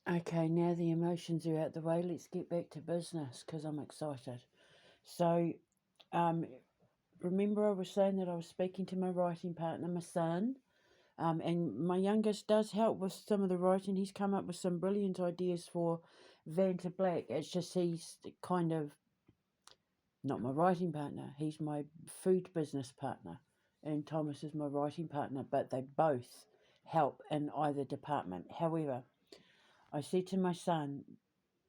Okay, now the emotions are out the way. Let's get back to business because I'm excited. So, um, remember I was saying that I was speaking to my writing partner, my son, and my youngest does help with some of the writing. He's come up with some brilliant ideas for Van to Black. It's just he's kind of not my writing partner. He's my food business partner, and Thomas is my writing partner, but they both help in either department. However, I said to my son,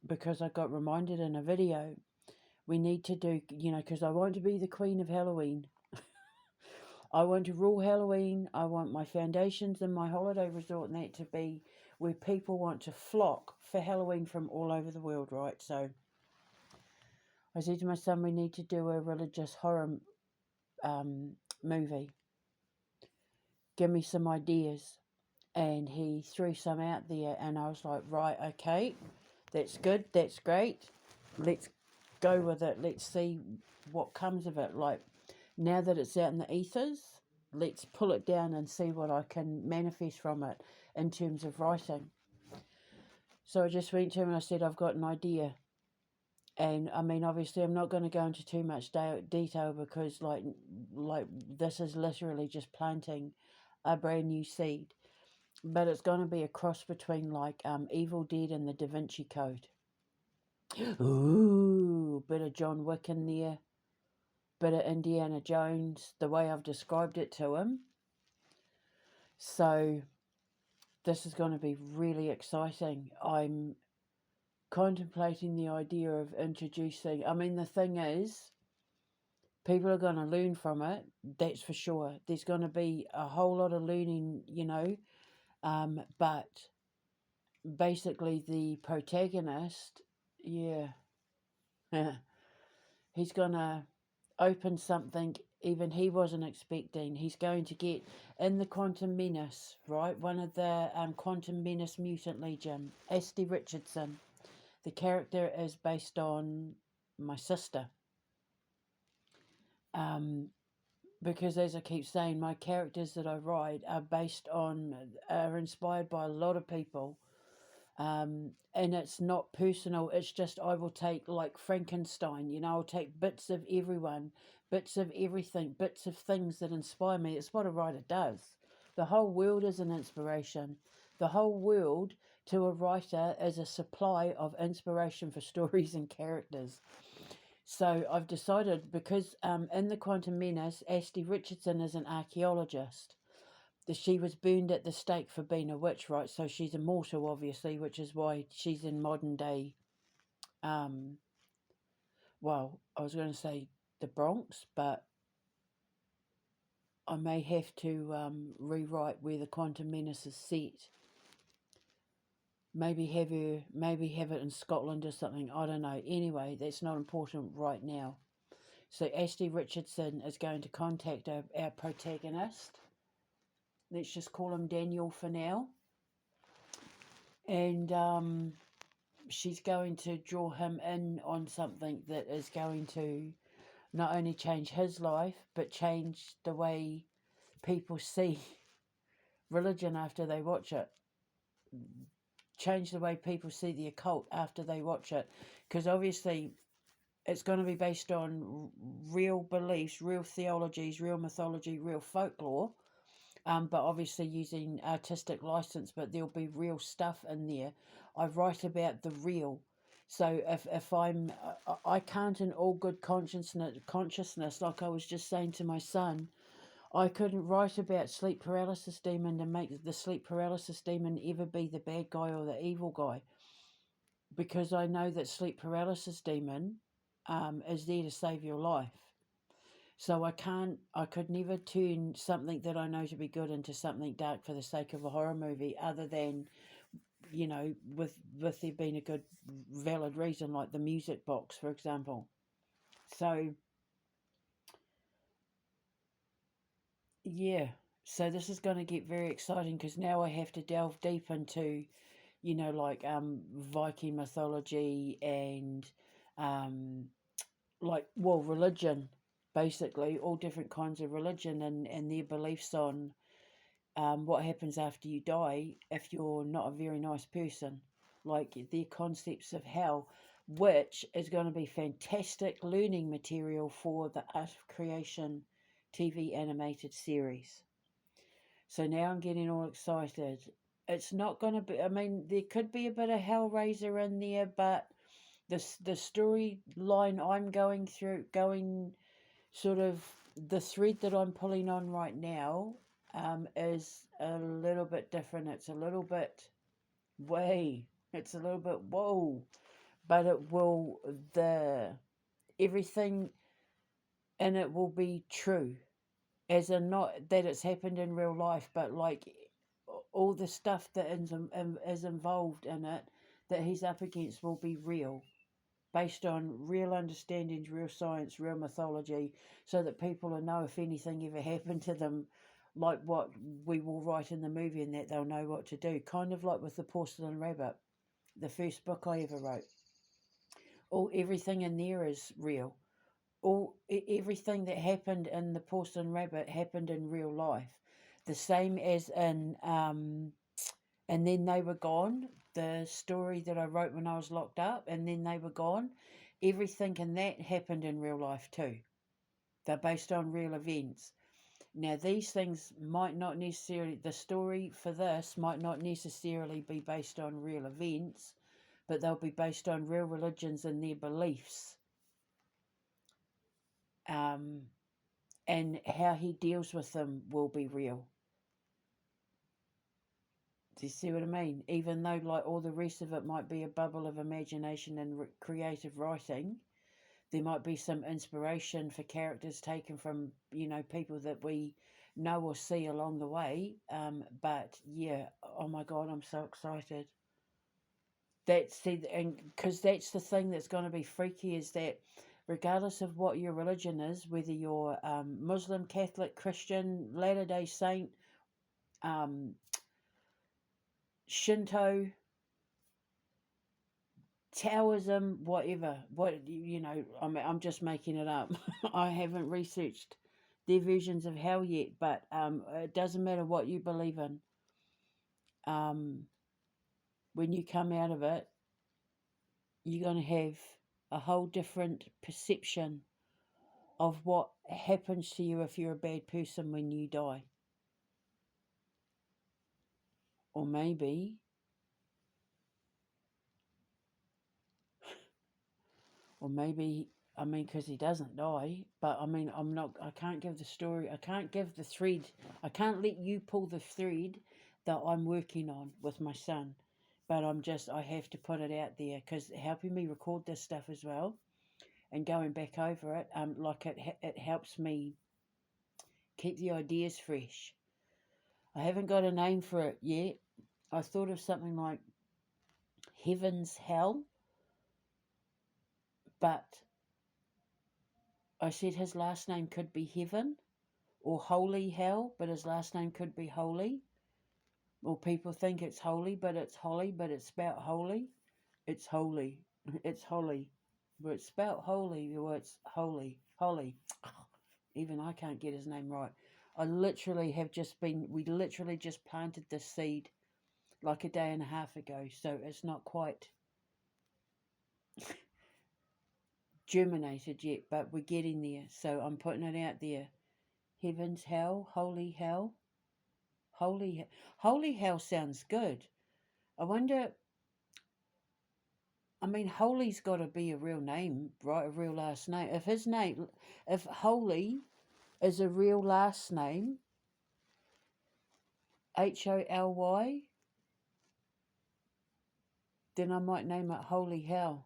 because I got reminded in a video, we need to do, because I want to be the queen of Halloween. I want to rule Halloween. I want my foundations and my holiday resort and that to be where people want to flock for Halloween from all over the world, right? So I said to my son, we need to do a religious horror movie. Give me some ideas. And he threw some out there, and I was like, right, okay, that's good, that's great. Let's go with it. Let's see what comes of it. Like, now that it's out in the ethers, let's pull it down and see what I can manifest from it in terms of writing. So I just went to him and I said, I've got an idea. And I mean, obviously, I'm not going to go into too much detail because, like this is literally just planting a brand new seed. But it's going to be a cross between like Evil Dead and the Da Vinci Code. Ooh, bit of John Wick in there, bit of Indiana Jones, the way I've described it to him. So this is going to be really exciting. I'm contemplating the idea of introducing, I mean, the thing is, people are going to learn from it, that's for sure. There's going to be a whole lot of learning, but basically the protagonist, yeah, he's going to open something even he wasn't expecting. He's going to get in the Quantum Menace, right? One of the Quantum Menace Mutant Legion, Asti Richardson. The character is based on my sister. Because as I keep saying, my characters that I write are inspired by a lot of people. And it's not personal, it's just I will take, like Frankenstein, I'll take bits of everyone, bits of everything, bits of things that inspire me. It's what a writer does. The whole world is an inspiration. The whole world to a writer is a supply of inspiration for stories and characters. So I've decided, because in the Quantum Menace, Asti Richardson is an archaeologist. She was burned at the stake for being a witch, right? So she's immortal, obviously, which is why she's in modern day, well, I was going to say the Bronx, but I may have to rewrite where the Quantum Menace is set. Maybe have it in Scotland or something. I don't know. Anyway, that's not important right now. So Asti Richardson is going to contact our protagonist. Let's just call him Daniel for now. And she's going to draw him in on something that is going to not only change his life, but change the way people see religion after they watch it. Change the way people see the occult after they watch it. Because obviously it's going to be based on real beliefs, real theologies, real mythology, real folklore. But obviously using artistic license, but there'll be real stuff in there. I write about the real. So if I can't in all good consciousness, like I was just saying to my son, I couldn't write about sleep paralysis demon and make the sleep paralysis demon ever be the bad guy or the evil guy, because I know that sleep paralysis demon is there to save your life. So I could never turn something that I know to be good into something dark for the sake of a horror movie, other than, with there being a good valid reason, like the music box, for example. So, yeah. So this is going to get very exciting, because now I have to delve deep into, like Viking mythology and religion, basically, all different kinds of religion and their beliefs on what happens after you die if you're not a very nice person. like their concepts of hell, which is going to be fantastic learning material for the Art of Creation TV animated series. So now I'm getting all excited. It's not going to be, I mean, there could be a bit of Hellraiser in there, but the storyline I'm going sort of the thread that I'm pulling on right now is a little bit different. It's a little bit it's a little bit whoa, but it will, the everything in it will be true, as in not that it's happened in real life, but like all the stuff that is involved in it that he's up against will be real, based on real understandings, real science, real mythology, so that people will know if anything ever happened to them, like what we will write in the movie, and that they'll know what to do. Kind of like with the Porcelain Rabbit, the first book I ever wrote. Everything in there is real. Everything that happened in the Porcelain Rabbit happened in real life. The same as in And Then They Were Gone, the story that I wrote when I was locked up, and then they were gone. Everything in that happened in real life too. They're based on real events. Now, these things might not necessarily, the story for this might not necessarily be based on real events, but they'll be based on real religions and their beliefs. And how he deals with them will be real. Do you see what I mean? Even though like all the rest of it might be a bubble of imagination and creative writing, there might be some inspiration for characters taken from, people that we know or see along the way. But yeah, oh my God, I'm so excited. Because that's the thing that's going to be freaky, is that regardless of what your religion is, whether you're Muslim, Catholic, Christian, Latter-day Saint, Shinto, Taoism, whatever, I'm just making it up. I haven't researched their versions of hell yet, but it doesn't matter what you believe in. When you come out of it, you're going to have a whole different perception of what happens to you if you're a bad person when you die. Or maybe because he doesn't die, but I can't give the story, I can't give the thread, I can't let you pull the thread that I'm working on with my son, but I have to put it out there, because helping me record this stuff as well, and going back over it, it helps me keep the ideas fresh. I haven't got a name for it yet. I thought of something like Heaven's Hell, but I said his last name could be Heaven, or Holy Hell, but his last name could be Holy. Or people think it's Holy, but it's Holly, but it's spelt Holy. It's Holy. It's Holly. But it's spelt Holy, or it's Holy. Holly. Even I can't get his name right. We literally just planted this seed like a day and a half ago, so it's not quite germinated yet, but we're getting there, so I'm putting it out there. Heaven's Hell, Holy Hell. Holy Hell sounds good. I wonder, Holy's got to be a real name, right? A real last name. If Holy is a real last name, Holy, then I might name it Holy Hell.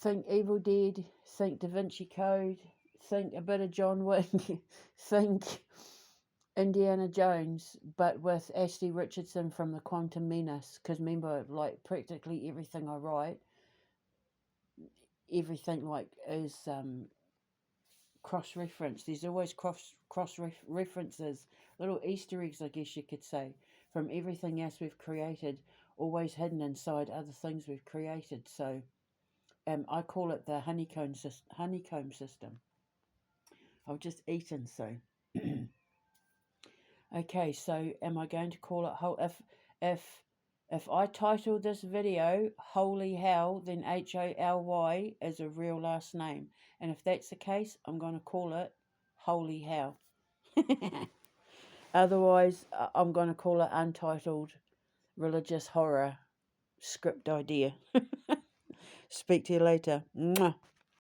Think Evil Dead, think Da Vinci Code, think a bit of John Wick, think Indiana Jones, but with Ashley Richardson from the Quantum Menace. Because remember, like practically everything I write, everything is cross-referenced. There's always cross-references, little Easter eggs, I guess you could say, from everything else we've created, always hidden inside other things we've created. So I call it the honeycomb system. I've just eaten, so Okay, so am I going to call it if I title this video Holy Hell, then Holy is a real last name. And if that's the case, I'm going to call it Holy Hell. Otherwise, I'm going to call it Untitled Religious Horror Script Idea. Speak to you later. Mwah.